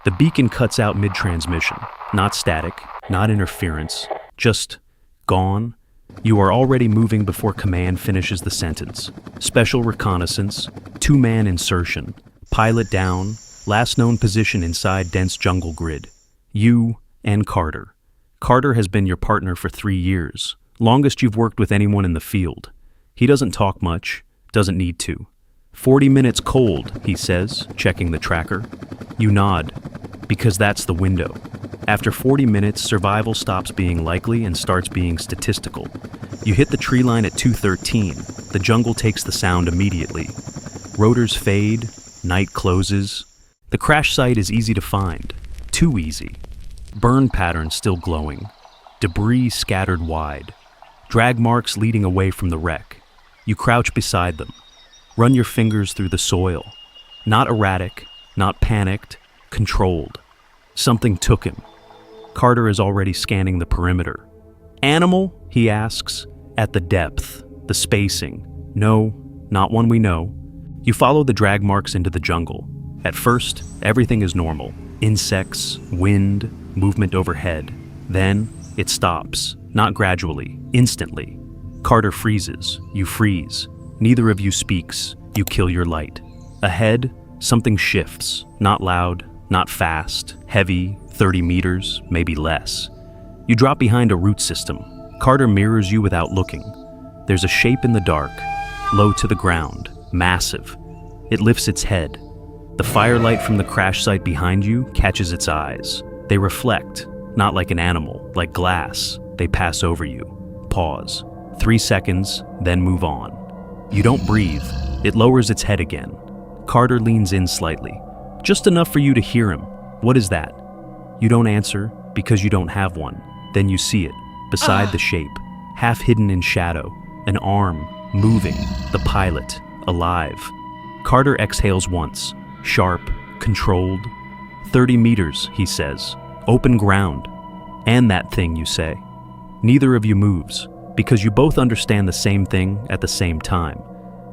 The beacon cuts out mid-transmission. Not static, not interference, just gone. You are already moving before command finishes the sentence. Special reconnaissance, two-man insertion, pilot down, last known position inside dense jungle grid. You and Carter. Carter has been your partner for 3 years, longest you've worked with anyone in the field. He doesn't talk much, doesn't need to. 40 minutes cold, he says, checking the tracker. You nod, because that's the window. After 40 minutes, survival stops being likely and starts being statistical. You hit the tree line at 2:13. The jungle takes the sound immediately. Rotors fade, night closes. The crash site is easy to find, too easy. Burn patterns still glowing. Debris scattered wide. Drag marks leading away from the wreck. You crouch beside them. Run your fingers through the soil. Not erratic, not panicked, controlled. Something took him. Carter is already scanning the perimeter. Animal? He asks. At the depth, the spacing. No, not one we know. You follow the drag marks into the jungle. At first, everything is normal. Insects, wind, movement overhead. Then, it stops. Not gradually, instantly. Carter freezes. You freeze. Neither of you speaks. You kill your light. Ahead, something shifts. Not loud, not fast, heavy, 30 meters, maybe less. You drop behind a root system. Carter mirrors you without looking. There's a shape in the dark, low to the ground, massive. It lifts its head. The firelight from the crash site behind you catches its eyes. They reflect, not like an animal, like glass. They pass over you. Pause. 3 seconds, then move on. You don't breathe. It lowers its head again. Carter leans in slightly. Just enough for you to hear him. What is that? You don't answer because you don't have one. Then you see it, beside the shape, half hidden in shadow, an arm, moving, the pilot, alive. Carter exhales once, sharp, controlled. 30 meters, he says, open ground. And that thing, you say. Neither of you moves, because you both understand the same thing at the same time.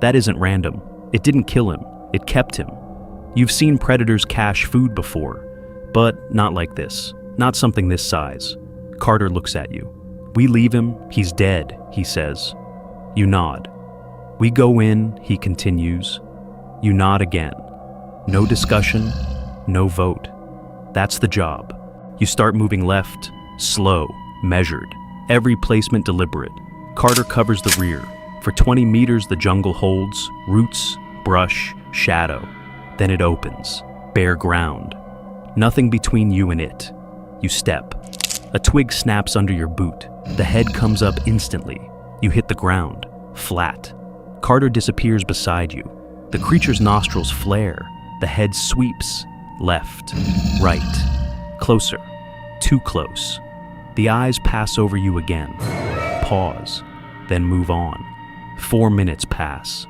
That isn't random. It didn't kill him. It kept him. You've seen predators cache food before, but not like this. Not something this size. Carter looks at you. We leave him, he's dead, he says. You nod. We go in, he continues. You nod again. No discussion, no vote. That's the job. You start moving left, slow, measured. Every placement deliberate. Carter covers the rear. For 20 meters the jungle holds, roots, brush, shadow. Then it opens, bare ground. Nothing between you and it. You step. A twig snaps under your boot. The head comes up instantly. You hit the ground, flat. Carter disappears beside you. The creature's nostrils flare. The head sweeps, left, right, closer, too close. The eyes pass over you again. Pause, then move on. 4 minutes pass.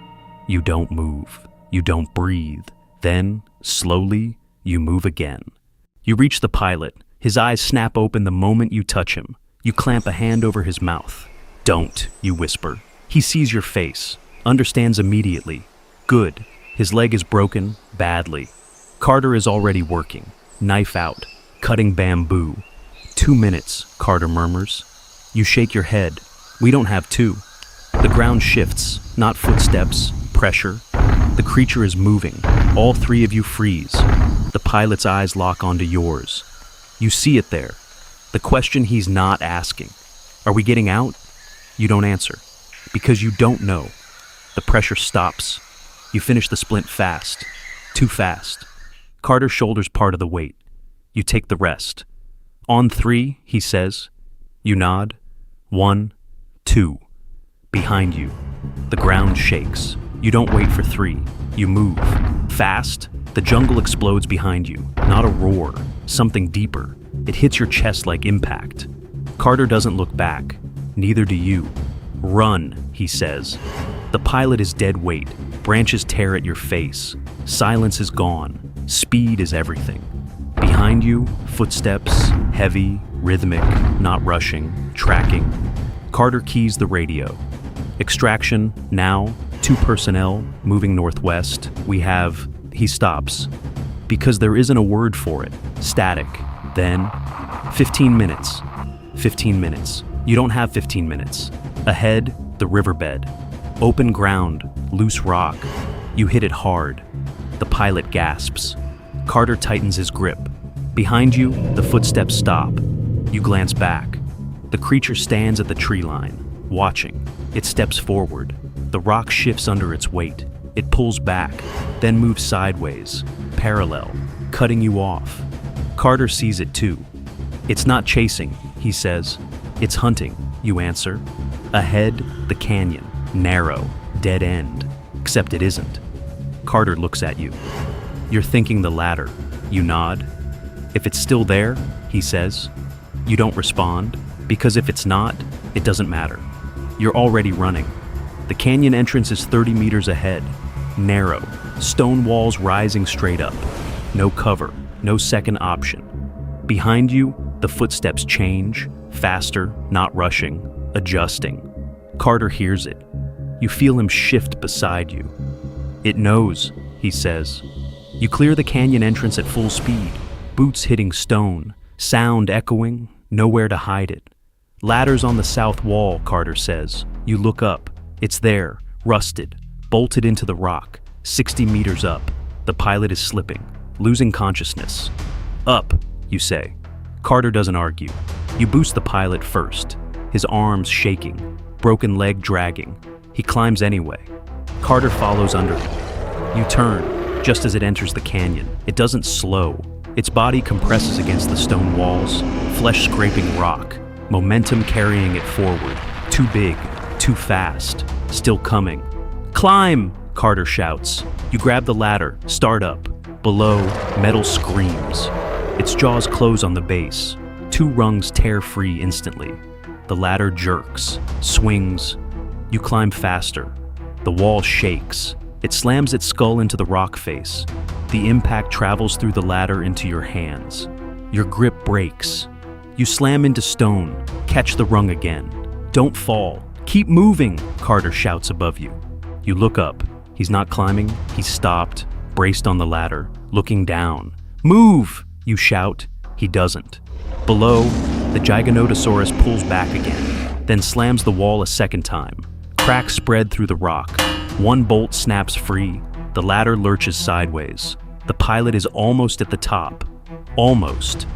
You don't move. You don't breathe. Then, slowly, you move again. You reach the pilot. His eyes snap open the moment you touch him. You clamp a hand over his mouth. Don't, you whisper. He sees your face, understands immediately. Good. His leg is broken, badly. Carter is already working, knife out, cutting bamboo. 2 minutes, Carter murmurs. You shake your head. We don't have 2. The ground shifts, not footsteps, pressure. The creature is moving. All 3 of you freeze. The pilot's eyes lock onto yours. You see it there. The question he's not asking. Are we getting out? You don't answer. Because you don't know. The pressure stops. You finish the splint fast. Too fast. Carter shoulders part of the weight. You take the rest. On 3, he says. You nod. 1, 2. Behind you. The ground shakes. You don't wait for 3. You move. Fast. The jungle explodes behind you. Not a roar. Something deeper. It hits your chest like impact. Carter doesn't look back. Neither do you. Run, he says. The pilot is dead weight. Branches tear at your face. Silence is gone. Speed is everything. Behind you, footsteps, heavy, rhythmic, not rushing, tracking. Carter keys the radio. Extraction, now, 2 personnel, moving northwest. We have... He stops. Because there isn't a word for it. Static. Then, 15 minutes. 15 minutes. You don't have 15 minutes. Ahead, the riverbed. Open ground, loose rock. You hit it hard. The pilot gasps. Carter tightens his grip. Behind you, the footsteps stop. You glance back. The creature stands at the tree line, watching. It steps forward. The rock shifts under its weight. It pulls back, then moves sideways, parallel, cutting you off. Carter sees it too. It's not chasing, he says. It's hunting, you answer. Ahead, the canyon, narrow, dead end, except it isn't. Carter looks at you. You're thinking the ladder. You nod. If it's still there, he says. You don't respond, because if it's not, it doesn't matter. You're already running. The canyon entrance is 30 meters ahead. Narrow, stone walls rising straight up. No cover, no second option. Behind you, the footsteps change, faster, not rushing, adjusting. Carter hears it. You feel him shift beside you. It knows, he says. You clear the canyon entrance at full speed, boots hitting stone, sound echoing, nowhere to hide it. Ladders on the south wall, Carter says. You look up. It's there, rusted, bolted into the rock, 60 meters up. The pilot is slipping, losing consciousness. Up, you say. Carter doesn't argue. You boost the pilot first, his arms shaking, broken leg dragging. He climbs anyway. Carter follows under him. You turn, just as it enters the canyon. It doesn't slow. Its body compresses against the stone walls, flesh scraping rock, momentum carrying it forward. Too big, too fast, still coming. Climb, Carter shouts. You grab the ladder, start up. Below, metal screams. Its jaws close on the base. 2 rungs tear free instantly. The ladder jerks, swings. You climb faster. The wall shakes. It slams its skull into the rock face. The impact travels through the ladder into your hands. Your grip breaks. You slam into stone, catch the rung again. Don't fall. Keep moving, Carter shouts above you. You look up. He's not climbing. He's stopped, braced on the ladder, looking down. Move, you shout. He doesn't. Below, the Giganotosaurus pulls back again, then slams the wall a second time. Cracks spread through the rock. 1 bolt snaps free. The ladder lurches sideways. The pilot is almost at the top. Almost.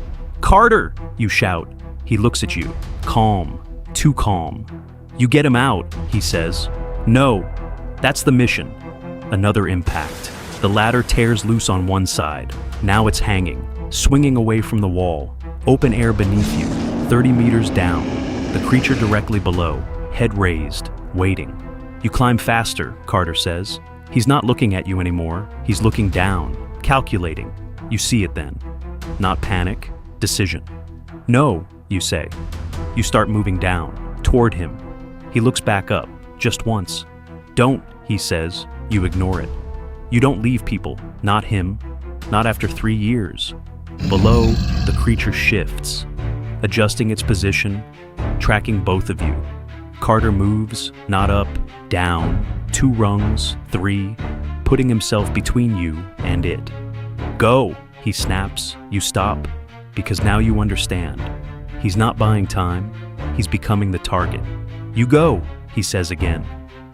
Carter, you shout. He looks at you, calm, too calm. You get him out, he says. No, that's the mission. Another impact. The ladder tears loose on one side. Now it's hanging, swinging away from the wall. Open air beneath you, 30 meters down. The creature directly below, head raised, waiting. You climb faster, Carter says. He's not looking at you anymore. He's looking down, calculating. You see it then. Not panic, decision. No, you say. You start moving down, toward him. He looks back up, just once. Don't, he says. You ignore it. You don't leave people, not him, not after 3 years. Below, the creature shifts, adjusting its position, tracking both of you. Carter moves, not up, down, 2 rungs, 3, putting himself between you and it. Go, he snaps. You stop, because now you understand. He's not buying time. He's becoming the target. You go, he says again.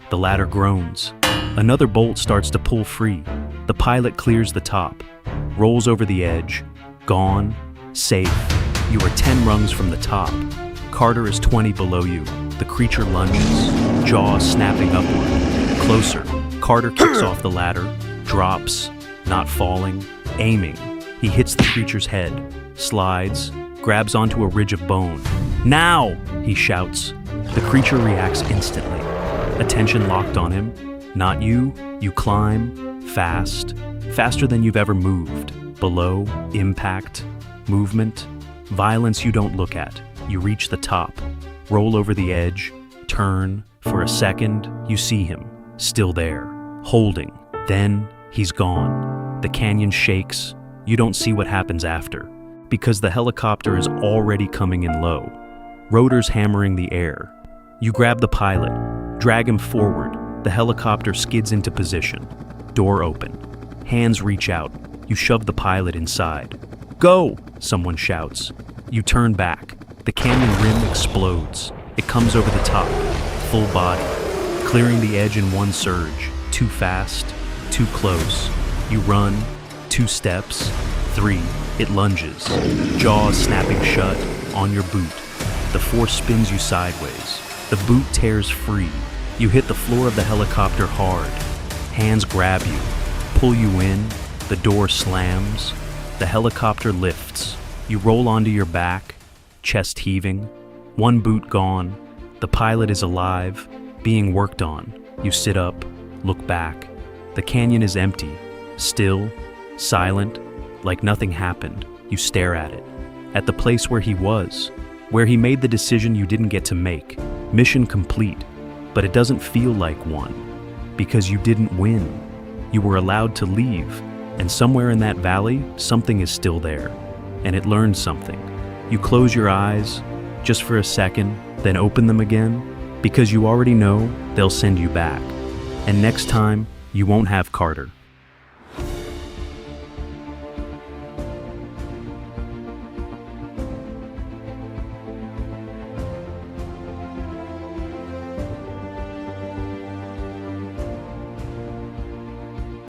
The ladder groans. Another bolt starts to pull free. The pilot clears the top, rolls over the edge. Gone, safe. You are 10 rungs from the top. Carter is 20 below you. The creature lunges, jaws snapping upward. Closer. Carter kicks off the ladder, drops, not falling, aiming. He hits the creature's head, slides, grabs onto a ridge of bone. Now, he shouts. The creature reacts instantly. Attention locked on him. Not you. You climb, fast, faster than you've ever moved. Below, impact, movement, violence you don't look at. You reach the top, roll over the edge, turn. For a second, you see him, still there, holding. Then, he's gone. The canyon shakes. You don't see what happens after, because the helicopter is already coming in low. Rotors hammering the air. You grab the pilot, drag him forward. The helicopter skids into position. Door open. Hands reach out. You shove the pilot inside. Go! Someone shouts. You turn back. The canyon rim explodes. It comes over the top, full body, clearing the edge in one surge. Too fast, too close. You run, 2 steps, 3, it lunges, jaws snapping shut, on your boot. The force spins you sideways. The boot tears free. You hit the floor of the helicopter hard. Hands grab you, pull you in, the door slams. The helicopter lifts. You roll onto your back, chest heaving. One boot gone. The pilot is alive, being worked on. You sit up, look back. The canyon is empty, still, silent, like nothing happened. You stare at it, at the place where he was, where he made the decision you didn't get to make. Mission complete, but it doesn't feel like one, because you didn't win. You were allowed to leave, and somewhere in that valley, something is still there, and it learned something. You close your eyes, just for a second, then open them again, because you already know they'll send you back. And next time, you won't have Carter.